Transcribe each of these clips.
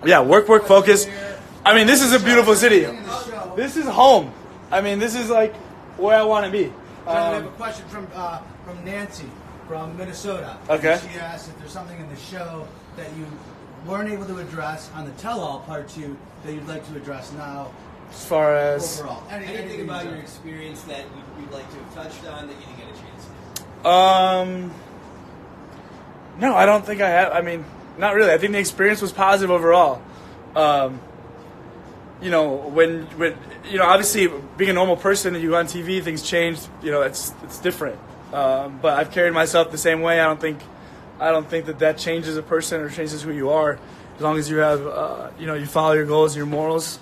Yeah, work, focus. I mean, this is a beautiful city. This is home. I mean, this is like where I want to be. We have a question from Nancy from Minnesota. Okay. She asked if there's something in the show that you weren't able to address on the tell-all part 2 that you'd like to address now. As far as overall, anything about your experience that you'd like to have touched on that you didn't get a chance to? No, I don't think I have. I mean, not really. I think the experience was positive overall. You know, when you know, obviously being a normal person and you go on TV, things change. You know, it's different. But I've carried myself the same way. I don't think that changes a person or changes who you are. As long as you have, you know, you follow your goals and your morals,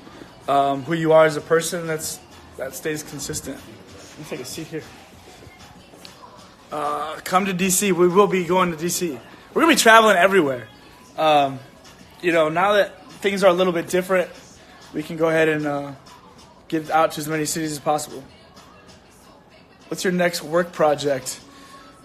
who you are as a person, that stays consistent. Let me take a seat here. Come to DC. We will be going to DC. We're gonna be traveling everywhere. You know, now that things are a little bit different, we can go ahead and get out to as many cities as possible. What's your next work project?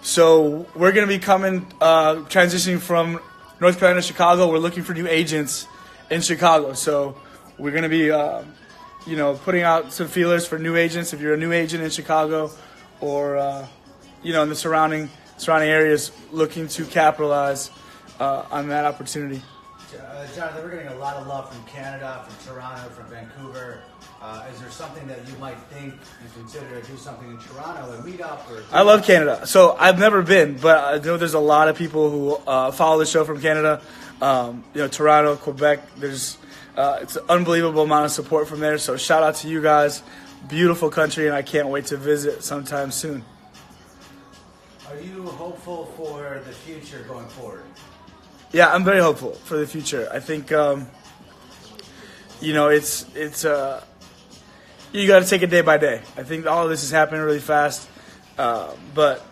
So we're gonna be transitioning from North Carolina to Chicago. We're looking for new agents in Chicago. So we're gonna be, you know, putting out some feelers for new agents. If you're a new agent in Chicago, or you know, in the surrounding areas, looking to capitalize on that opportunity. Jonathan, we're getting a lot of love from Canada, from Toronto, from Vancouver. Is there something that you might think and consider to do something in Toronto, a meetup? I love Canada. So I've never been, but I know there's a lot of people who follow the show from Canada. You know, Toronto, Quebec. There's it's an unbelievable amount of support from there. So shout out to you guys. Beautiful country, and I can't wait to visit sometime soon. Are you hopeful for the future going forward? Yeah, I'm very hopeful for the future. I think, you know, it's you got to take it day by day. I think all of this is happening really fast, but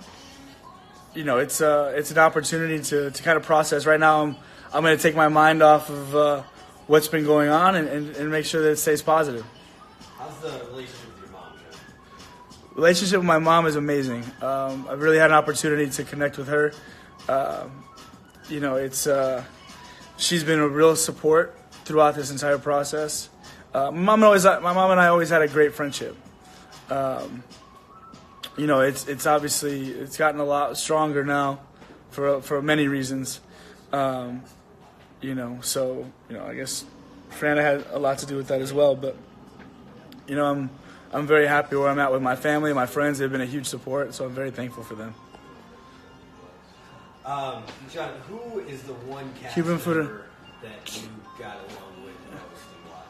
you know, it's an opportunity to kind of process. Right now, I'm going to take my mind off of what's been going on and make sure that it stays positive. How's the relationship with your mom, John? Relationship with my mom is amazing. I've really had an opportunity to connect with her. You know, she's been a real support throughout this entire process. My mom and I always had a great friendship. You know, it's obviously it's gotten a lot stronger now, for many reasons. You know, so you know, I guess Fernanda had a lot to do with that as well. But you know, I'm very happy where I'm at with my family, my friends. They've been a huge support, so I'm very thankful for them. John, who is the one cast Cuban member food. that you got along with most and why?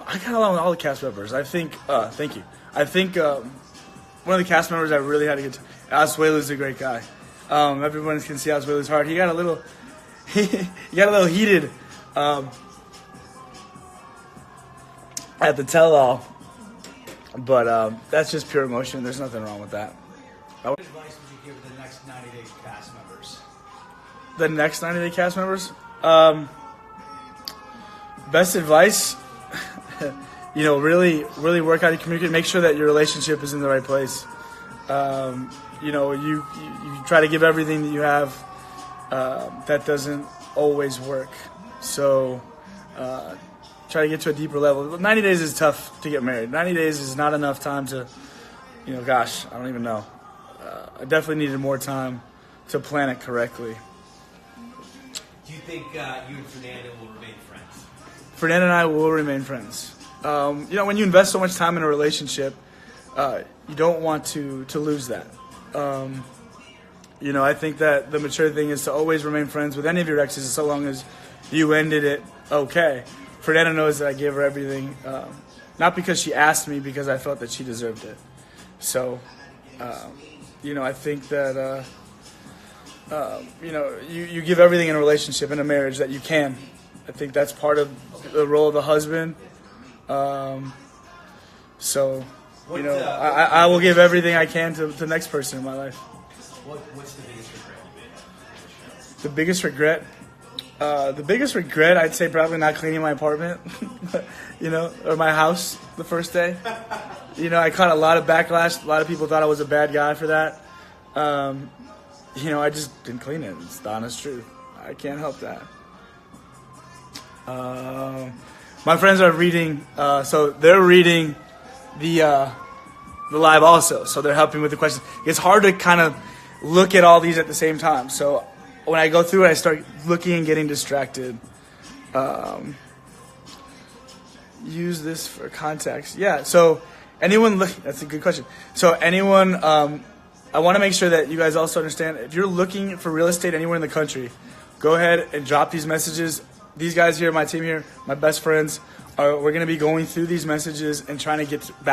I got along with all the cast members. I think. Thank you. I think one of the cast members I really had to get to. Asuelu's a great guy. Everyone can see Asuelu's heart. He got a little. He got a little heated at the tell-all, but that's just pure emotion. There's nothing wrong with that. What advice would you give the next 90-day cast members? The next 90-day cast members? Best advice, you know, really work how to communicate. Make sure that your relationship is in the right place. You know, you try to give everything that you have. That doesn't always work. So try to get to a deeper level. 90 days is tough to get married. 90 days is not enough time to, you know, gosh, I don't even know. I definitely needed more time to plan it correctly. Do you think you and Fernanda will remain friends? Fernanda and I will remain friends. You know, when you invest so much time in a relationship, you don't want to lose that. You know, I think that the mature thing is to always remain friends with any of your exes so long as you ended it okay. Fernanda knows that I gave her everything, not because she asked me, because I felt that she deserved it. So, you know, I think that, you know, you give everything in a relationship, in a marriage that you can. I think that's part of the role of the husband. So, you know, I will give everything I can to the next person in my life. What's the biggest regret you made on the show? The biggest regret? The biggest regret, I'd say probably not cleaning my apartment, you know, or my house the first day. You know, I caught a lot of backlash. A lot of people thought I was a bad guy for that. You know, I just didn't clean it. It's the honest truth. I can't help that. My friends are reading, so they're reading the live also. So they're helping with the questions. It's hard to kind of look at all these at the same time. So when I go through it, I start looking and getting distracted. Use this for context. Yeah. So anyone look? That's a good question. So anyone, I want to make sure that you guys also understand. If you're looking for real estate anywhere in the country, go ahead and drop these messages. These guys here, my team here, my best friends, we're going to be going through these messages and trying to get back